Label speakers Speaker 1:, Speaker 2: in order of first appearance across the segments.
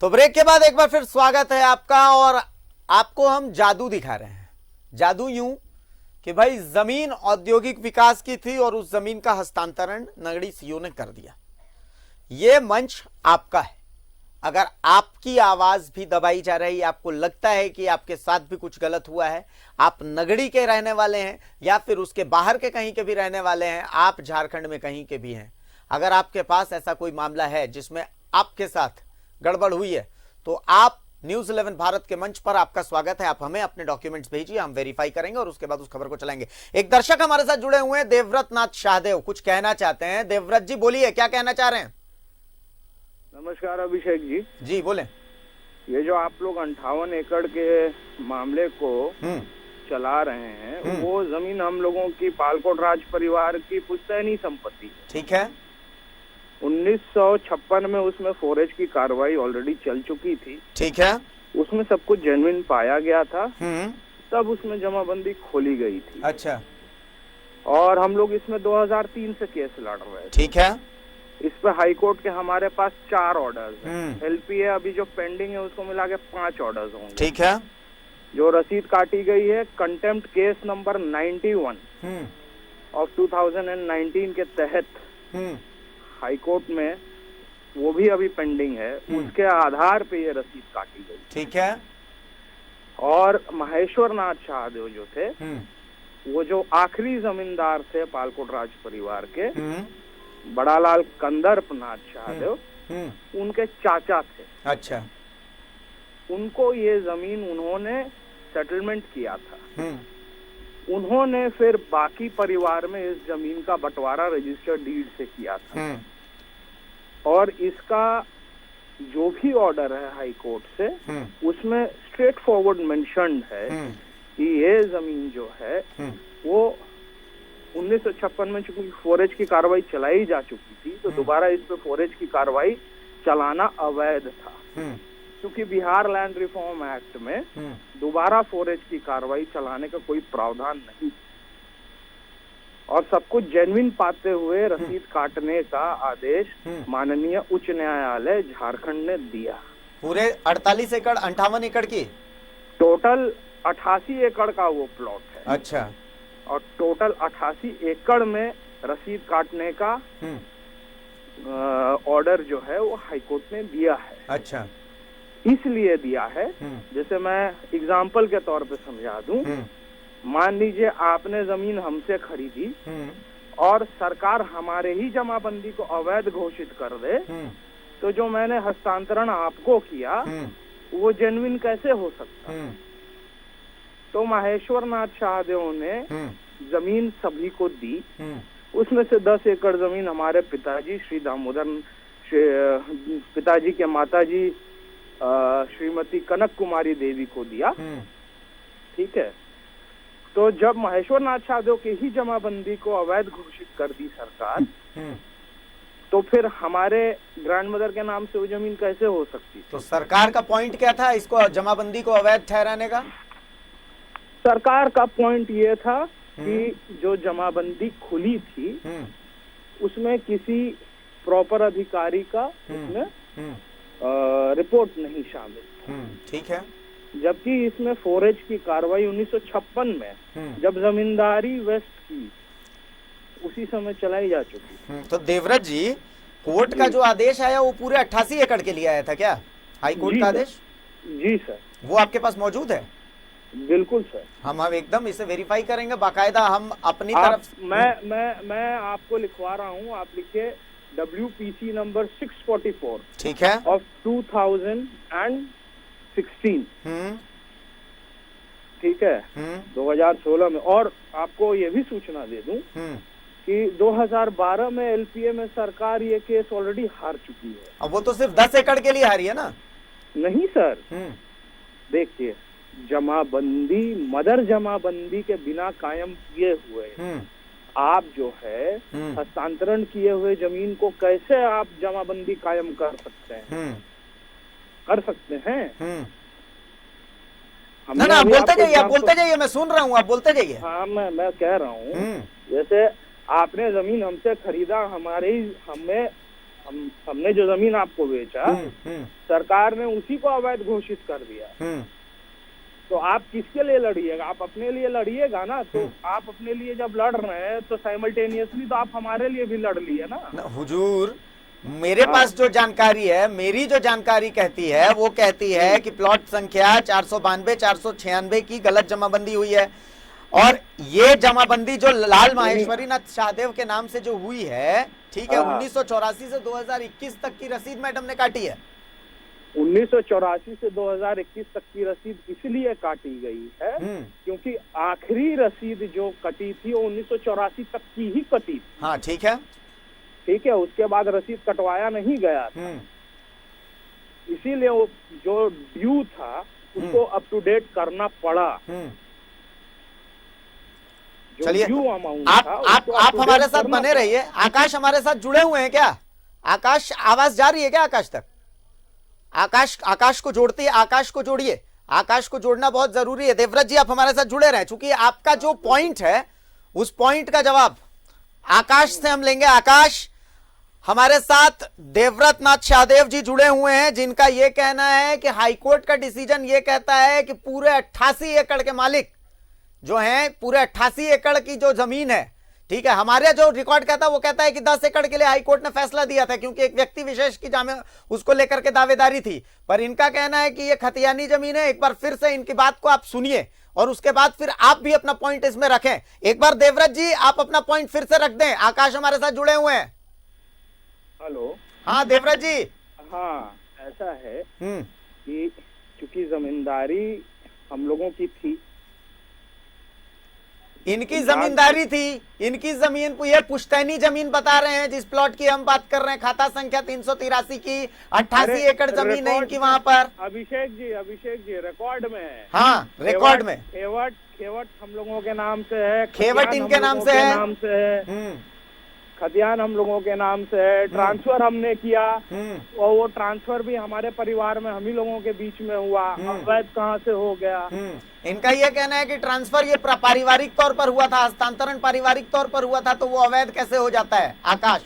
Speaker 1: तो ब्रेक के बाद एक बार फिर स्वागत है आपका। और आपको हम जादू दिखा रहे हैं। जादू यूं कि भाई जमीन औद्योगिक विकास की थी और उस जमीन का हस्तांतरण नगड़ी सीओ ने कर दिया। यह मंच आपका है। अगर आपकी आवाज भी दबाई जा रही है, आपको लगता है कि आपके साथ भी कुछ गलत हुआ है, आप नगड़ी के रहने वाले हैं या फिर उसके बाहर के कहीं के भी रहने वाले हैं, आप झारखंड में कहीं के भी हैं, अगर आपके पास ऐसा कोई मामला है जिसमें आपके साथ गड़बड़ हुई है, तो आप न्यूज 11 भारत के मंच पर आपका स्वागत है। आप हमें अपने डॉक्यूमेंट्स भेजिए, हम वेरीफाई करेंगे और उसके बाद उस खबर को चलाएंगे। एक दर्शक हमारे साथ जुड़े हुए हैं, देवव्रत नाथ शाहदेव, कुछ कहना चाहते हैं। देवव्रत जी बोलिए, क्या कहना चाह रहे हैं?
Speaker 2: नमस्कार अभिषेक जी।
Speaker 1: जी बोले।
Speaker 2: ये जो आप लोग 58 एकड़ के मामले को चला रहे हैं, वो जमीन हम लोगों की पालकोट राज परिवार की पुश्तैनी संपत्ति है।
Speaker 1: ठीक है।
Speaker 2: 1956 में उसमें 4H की कार्रवाई ऑलरेडी चल चुकी थी।
Speaker 1: ठीक है।
Speaker 2: उसमें सब कुछ जेन्युइन पाया गया था, तब उसमें जमाबंदी खोली गई थी।
Speaker 1: अच्छा।
Speaker 2: और हम लोग इसमें 2003 से केस लड़ रहे थे।
Speaker 1: ठीक है।
Speaker 2: इस पे हाई कोर्ट के हमारे पास 4 ऑर्डर्स हैं। एलपीए अभी जो पेंडिंग है उसको मिला के 5 ऑर्डर्स होंगे।
Speaker 1: ठीक है।
Speaker 2: जो रसीद काटी गई है कंटेम्प्ट केस नंबर 91 ऑफ 2019 के तहत हाई कोर्ट में, वो भी अभी पेंडिंग है। उसके आधार पे ये रसीद काटी गई।
Speaker 1: ठीक है।
Speaker 2: और महेश्वर नाथ शाहदेव जो थे, वो जो आखिरी जमींदार थे पालकोट राज परिवार के, बड़ालाल कंदर्पनाथ शाहदेव, उनके चाचा थे।
Speaker 1: अच्छा।
Speaker 2: उनको ये जमीन उन्होंने सेटलमेंट किया था। उन्होंने फिर बाकी परिवार में इस जमीन का बंटवारा रजिस्टर्ड डीड से किया था। और इसका जो भी ऑर्डर है हाई कोर्ट से, उसमें स्ट्रेट फॉरवर्ड मेंशन्ड है कि ये जमीन जो है वो 1956 में चूंकि 4H की कार्रवाई चलाई जा चुकी थी, तो दोबारा इस पे 4H की कार्रवाई चलाना अवैध था। क्योंकि बिहार लैंड रिफॉर्म एक्ट में दोबारा 4H की कार्रवाई चलाने का कोई प्रावधान नहीं। और सब कुछ जेन्युइन पाते हुए रसीद काटने का आदेश माननीय उच्च न्यायालय झारखंड ने दिया।
Speaker 1: पूरे 48 एकड़ 58 एकड़ की
Speaker 2: टोटल 88 एकड़ का वो प्लॉट है।
Speaker 1: अच्छा।
Speaker 2: और टोटल 88 एकड़ में रसीद काटने का ऑर्डर जो है वो हाईकोर्ट ने दिया है।
Speaker 1: अच्छा।
Speaker 2: इसलिए दिया है, जैसे मैं एग्जाम्पल के तौर पे समझा दूं, मान लीजिए आपने जमीन हमसे खरीदी और सरकार हमारे ही जमाबंदी को अवैध घोषित कर दे, तो जो मैंने हस्तांतरण आपको किया वो जेन्युइन कैसे हो सकता है? तो महेश्वर नाथ शाहदेव ने जमीन सभी को दी। उसमें से 10 एकड़ जमीन हमारे पिताजी श्री दामोदर, पिताजी के माताजी श्रीमती कनक कुमारी देवी को दिया। ठीक है। तो जब महेश्वर नाथ शाहदेव की ही जमाबंदी को अवैध घोषित कर दी सरकार, तो फिर हमारे ग्रैंडमदर के नाम से वो जमीन कैसे हो सकती?
Speaker 1: तो सरकार का पॉइंट क्या था इसको जमाबंदी को अवैध ठहराने का?
Speaker 2: सरकार का पॉइंट ये था कि जो जमाबंदी खुली थी उसमें किसी प्रॉपर अधिकारी का उसमें रिपोर्ट नहीं शामिल।
Speaker 1: ठीक है।
Speaker 2: जबकि इसमें 4H की कार्रवाई 1956 में जब जमींदारी वेस्ट की, उसी समय चलाई जा चुकी।
Speaker 1: तो देवव्रत जी, कोर्ट का जो आदेश आया वो पूरे 88 एकड़ के लिए आया था क्या? हाई कोर्ट का आदेश?
Speaker 2: जी सर।
Speaker 1: वो आपके पास मौजूद है?
Speaker 2: बिल्कुल सर।
Speaker 1: हम एकदम इसे वेरीफाई करेंगे बाकायदा। हम अपनी तरफ
Speaker 2: मैं आपको लिखवा रहा हूँ, आप लिखिए WPC नंबर 644।
Speaker 1: ठीक है।
Speaker 2: ऑफ 2016। ठीक है। 2016 में। और आपको ये भी सूचना दे दूं कि 2012 में LPA में सरकार ये केस ऑलरेडी हार चुकी है।
Speaker 1: अब वो तो सिर्फ 10 एकड़ के लिए हारी है ना?
Speaker 2: नहीं सर, देखिए, जमाबंदी मदर जमाबंदी के बिना कायम किए हुए आप जो है हस्तांतरण किए हुए जमीन को कैसे आप जमाबंदी कायम कर सकते हैं? कर सकते हैं।
Speaker 1: ना, आप बोलते जाइए, आप बोलते जाइए, मैं सुन रहा हूँ, आप बोलते जाइए।
Speaker 2: हाँ, मैं कह रहा हूँ, जैसे आपने जमीन हमसे खरीदा, हमें हमने जो जमीन आपको बेचा, सरकार ने उसी को अवैध घोषित कर दिया। तो आप किसके लिए लड़िएगा? आप अपने लिए लड़िएगा ना। तो आप अपने लिए जब लड़ रहे हैं तो साइमल्टेनियसली तो आप हमारे लिए भी लड़ लिए ना।
Speaker 1: हुजूर, मेरे पास जो जानकारी है, मेरी जो जानकारी कहती है वो कहती है कि प्लॉट संख्या 492 496 की गलत जमाबंदी हुई है, और ये जमाबंदी जो लाल माहेश्वरी नाथ शाहदेव के नाम से जो हुई है, ठीक है, 1984 से 2021 तक की रसीद मैडम ने काटी है।
Speaker 2: 1984 से 2021 तक की रसीद इसलिए काटी गई है क्योंकि आखिरी रसीद जो कटी थी वो 1984 तक की ही कटी थी।
Speaker 1: हाँ, ठीक है,
Speaker 2: ठीक है, उसके बाद रसीद कटवाया नहीं गया था, इसीलिए वो जो ड्यू था उसको अप टू डेट करना पड़ा।
Speaker 1: चलिए, आप हमारे साथ बने रहिए। आकाश हमारे साथ जुड़े हुए हैं क्या? आकाश, आवाज जा रही है क्या आकाश तक? आकाश को जोड़ती है, आकाश को जोड़िए, आकाश को जोड़ना बहुत जरूरी है। देवव्रत जी, आप हमारे साथ जुड़े रहें, क्योंकि आपका जो पॉइंट है उस पॉइंट का जवाब आकाश से हम लेंगे। आकाश, हमारे साथ देवव्रत नाथ शाहदेव जी जुड़े हुए हैं, जिनका यह कहना है कि हाईकोर्ट का डिसीजन यह कहता है कि पूरे 88 एकड़ के मालिक जो हैं, पूरे 88 एकड़ की जो जमीन है, ठीक है, हमारे जो रिकॉर्ड कहता है वो कहता है कि 10 एकड़ के लिए हाईकोर्ट ने फैसला दिया था, क्योंकि एक व्यक्ति विशेष की उसको लेकर के दावेदारी थी। पर इनका कहना है कि ये खतियानी जमीन है। एक बार फिर से इनकी बात को आप सुनिए और उसके बाद फिर आप भी अपना पॉइंट इसमें रखें। एक बार देवव्रत जी, आप अपना पॉइंट फिर से रख दें। आकाश हमारे साथ जुड़े हुए हैं।
Speaker 2: हेलो,
Speaker 1: हाँ देवव्रत जी।
Speaker 2: हाँ, ऐसा है कि चूंकि जमींदारी हम लोगों की थी,
Speaker 1: इनकी जमींदारी थी, इनकी जमीन को ये पुश्तैनी जमीन बता रहे हैं जिस प्लॉट की हम बात कर रहे हैं, खाता संख्या 383 की 88 एकड़ जमीन है इनकी वहां पर।
Speaker 2: अभिषेक जी रिकॉर्ड में है।
Speaker 1: हाँ, रिकॉर्ड में
Speaker 2: खेवट हम लोगों के नाम से है,
Speaker 1: खेवट इनके नाम से है,
Speaker 2: खतियान हम लोगों के नाम से है। ट्रांसफर हमने किया और वो ट्रांसफर भी हमारे परिवार में हम ही लोगों के बीच में हुआ। अवैध कहाँ से हो गया?
Speaker 1: इनका यह कहना है कि ट्रांसफर ये पारिवारिक तौर पर हुआ था, हस्तांतरण पारिवारिक तौर पर हुआ था, तो वो अवैध कैसे हो जाता है? आकाश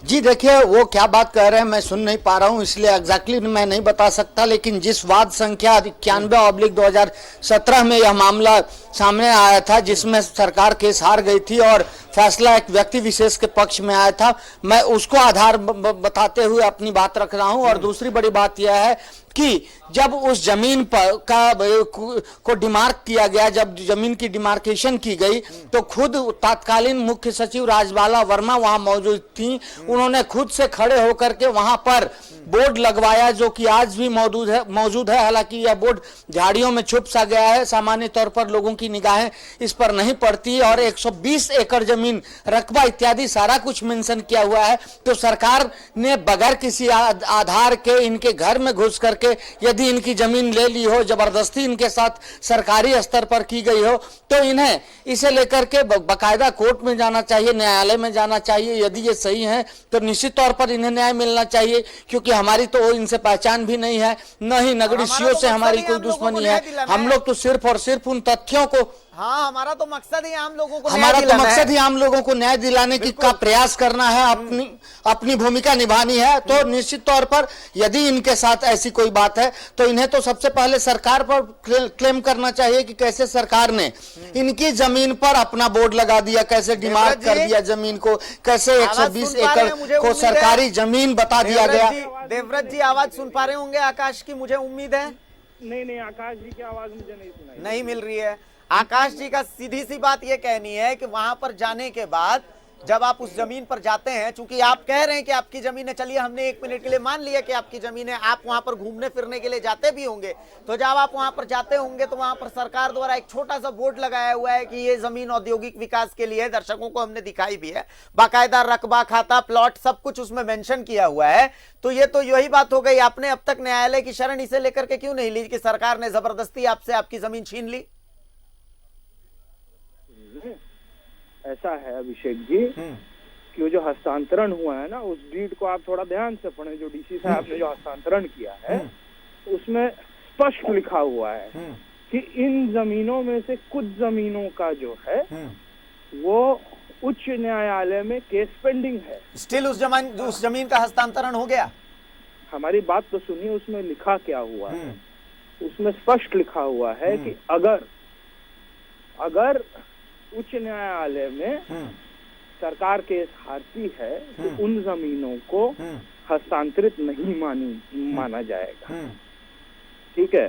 Speaker 3: जी, देखिए वो क्या बात कह रहे हैं मैं सुन नहीं पा रहा हूं, इसलिए एग्जैक्टली मैं नहीं बता सकता, लेकिन जिस वाद संख्या 91/2017 में यह मामला सामने आया था, जिसमें सरकार केस हार गई थी और फैसला एक व्यक्ति विशेष के पक्ष में आया था, मैं उसको आधार बताते हुए अपनी बात रख रहा हूं। और दूसरी बड़ी बात यह है कि जब उस जमीन पर को डिमार्क किया गया, जब जमीन की डिमार्केशन की गई, तो खुद तत्कालीन मुख्य सचिव राजबाला वर्मा वहां मौजूद थी। उन्होंने खुद से खड़े होकर के वहां पर बोर्ड लगवाया, जो कि आज भी मौजूद है। हालांकि यह बोर्ड झाड़ियों में छुप सा गया है, सामान्य तौर पर लोगों की निगाहें इस पर नहीं पड़ती। और 120 एकड़ जमीन, रकबा इत्यादि सारा कुछ मेंशन किया हुआ है। तो सरकार ने बगैर किसी आधार के इनके घर में घुस करके यदि इनकी जमीन ले ली हो, जबरदस्ती इनके साथ सरकारी स्तर पर की गई हो, तो इन्हें इसे लेकर के बाकायदा कोर्ट में जाना चाहिए, न्यायालय में जाना चाहिए। यदि ये सही है तो निश्चित तौर पर इन्हें न्याय मिलना चाहिए, क्योंकि हमारी तो इनसे पहचान भी नहीं है, न ही नगरीशियों से हमारी कोई दुश्मनी है। हम लोग तो सिर्फ और सिर्फ उन तथ्यों को,
Speaker 1: हाँ, हमारा तो मकसद ही आम लोगों को
Speaker 3: न्याय दिलाने की का प्रयास करना है, अपनी भूमिका निभानी है। तो निश्चित तौर पर यदि इनके साथ ऐसी कोई बात है तो इन्हें तो सबसे पहले सरकार पर क्लेम करना चाहिए कि कैसे सरकार ने इनकी जमीन पर अपना बोर्ड लगा दिया, कैसे डिमार्क कर दिया जमीन को, कैसे 120 एकड़ को सरकारी जमीन बता दिया गया।
Speaker 1: देवव्रत जी, आवाज सुन पा रहे होंगे आकाश की, मुझे उम्मीद है।
Speaker 2: नहीं, आकाश जी की आवाज मुझे नहीं सुनाई,
Speaker 1: नहीं मिल रही है। आकाश जी का सीधी सी बात यह कहनी है कि वहां पर जाने के बाद जब आप उस जमीन पर जाते हैं, चूंकि आप कह रहे हैं कि आपकी जमीन है, चलिए हमने 1 मिनट के लिए मान लिया कि आपकी जमीन है, आप वहां पर घूमने फिरने के लिए जाते भी होंगे, तो जब आप वहां पर जाते होंगे तो वहां पर सरकार द्वारा एक छोटा सा बोर्ड लगाया हुआ है कि ये जमीन औद्योगिक विकास के लिए, दर्शकों को हमने दिखाई भी है, बाकायदा रकबा, खाता, प्लॉट सब कुछ उसमें मेंशन किया हुआ है। तो ये तो यही बात हो गई, आपने अब तक न्यायालय की शरण इसे लेकर के क्यों नहीं ली कि सरकार ने जबरदस्ती आपसे आपकी जमीन छीन ली?
Speaker 2: ऐसा है अभिषेक जी कि जो हस्तांतरण हुआ है ना, उस डीड को आप थोड़ा ध्यान से पढ़ें। जो डीसी साहब ने जो हस्तांतरण किया है उसमें स्पष्ट लिखा हुआ है कि इन जमीनों में से कुछ जमीनों का जो है वो उच्च न्यायालय में केस पेंडिंग है।
Speaker 1: स्टिल उस जमीन का हस्तांतरण हो गया?
Speaker 2: हमारी बात तो सुनिए, उसमें लिखा क्या हुआ है। उसमें स्पष्ट लिखा हुआ है कि अगर उच्च न्यायालय में सरकार केस हारती है तो उन जमीनों को हस्तांतरित नहीं माना जाएगा। ठीक है,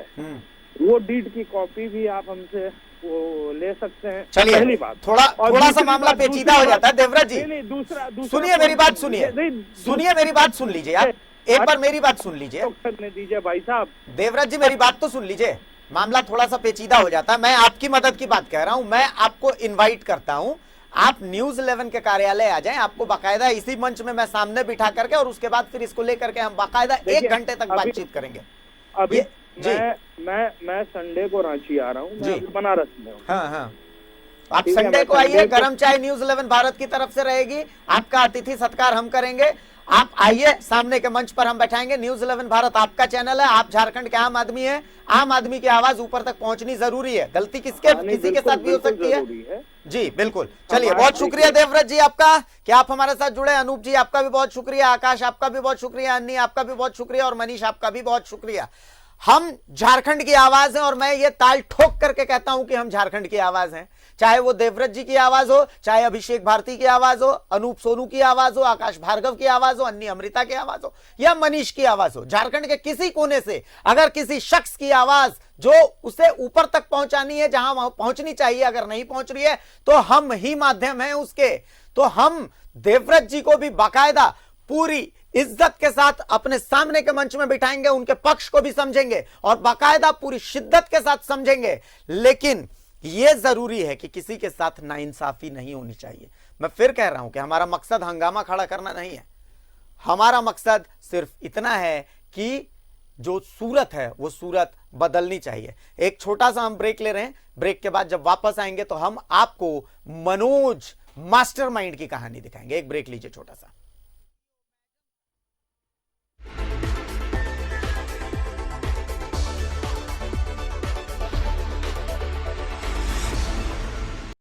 Speaker 2: वो डीड की कॉपी भी आप हमसे वो ले सकते हैं।
Speaker 1: चलिए,
Speaker 2: पहली बात।
Speaker 1: थोड़ा सा मामला पेचीदा हो जाता है देवव्रत जी।
Speaker 2: नहीं, दूसरा
Speaker 1: सुनिए मेरी बात, सुनिए मेरी बात, सुन लीजिए आप एक बार मेरी बात सुन लीजिए।
Speaker 2: करने दीजिए भाई साहब।
Speaker 1: देवव्रत जी मेरी बात तो सुन लीजिए, मामला थोड़ा सा पेचीदा हो जाता है। मैं आपकी मदद की बात कह रहा हूं। मैं आपको इनवाइट करता हूं, आप न्यूज 11 के कार्यालय आ जाएं। आपको बाकायदा इसी मंच में मैं सामने बिठा करके और उसके बाद फिर इसको लेकर के हम बाकायदा 1 घंटे तक बातचीत करेंगे।
Speaker 2: अभी मैं संडे को रांची आ रहा हूँ, मैं अभी बनारस में हूँ।
Speaker 1: हाँ, आप संडे को आइए। गरम चाय न्यूज 11 भारत की तरफ से रहेगी, आपका अतिथि सत्कार हम करेंगे। आप आइए, सामने के मंच पर हम बैठाएंगे। न्यूज 11 भारत आपका चैनल है, आप झारखंड के आम आदमी हैं। आम आदमी की आवाज ऊपर तक पहुंचनी जरूरी है। गलती किसी के साथ भी हो सकती है। जी बिल्कुल। चलिए, बहुत शुक्रिया देवव्रत जी आपका कि आप हमारे साथ जुड़े। अनूप जी आपका भी बहुत शुक्रिया, आकाश आपका भी बहुत शुक्रिया, अन्नी आपका भी बहुत शुक्रिया और मनीष आपका भी बहुत शुक्रिया। हम झारखंड की आवाज हैं और मैं ये ताल ठोक करके कहता हूं कि हम झारखंड की आवाज हैं। चाहे वो देवव्रत जी की आवाज हो, चाहे अभिषेक भारती की आवाज हो, अनूप सोनू की आवाज हो, आकाश भार्गव की आवाज हो, अन्नी अमृता की आवाज हो या मनीष की आवाज हो, झारखंड के किसी कोने से अगर किसी शख्स की आवाज जो उसे ऊपर तक पहुंचानी है, जहां वहां पहुंचनी चाहिए, अगर नहीं पहुंच रही है तो हम ही माध्यम हैं उसके। तो हम देवव्रत जी को भी बाकायदा पूरी इज्जत के साथ अपने सामने के मंच में बिठाएंगे, उनके पक्ष को भी समझेंगे और बाकायदा पूरी शिद्दत के साथ समझेंगे। लेकिन यह जरूरी है कि किसी के साथ नाइंसाफी नहीं होनी चाहिए। मैं फिर कह रहा हूं कि हमारा मकसद हंगामा खड़ा करना नहीं है। हमारा मकसद सिर्फ इतना है कि जो सूरत है वो सूरत बदलनी चाहिए। एक छोटा सा हम ब्रेक ले रहे हैं। ब्रेक के बाद जब वापस आएंगे तो हम आपको मनोज मास्टरमाइंड की कहानी दिखाएंगे। एक ब्रेक लीजिए छोटा सा।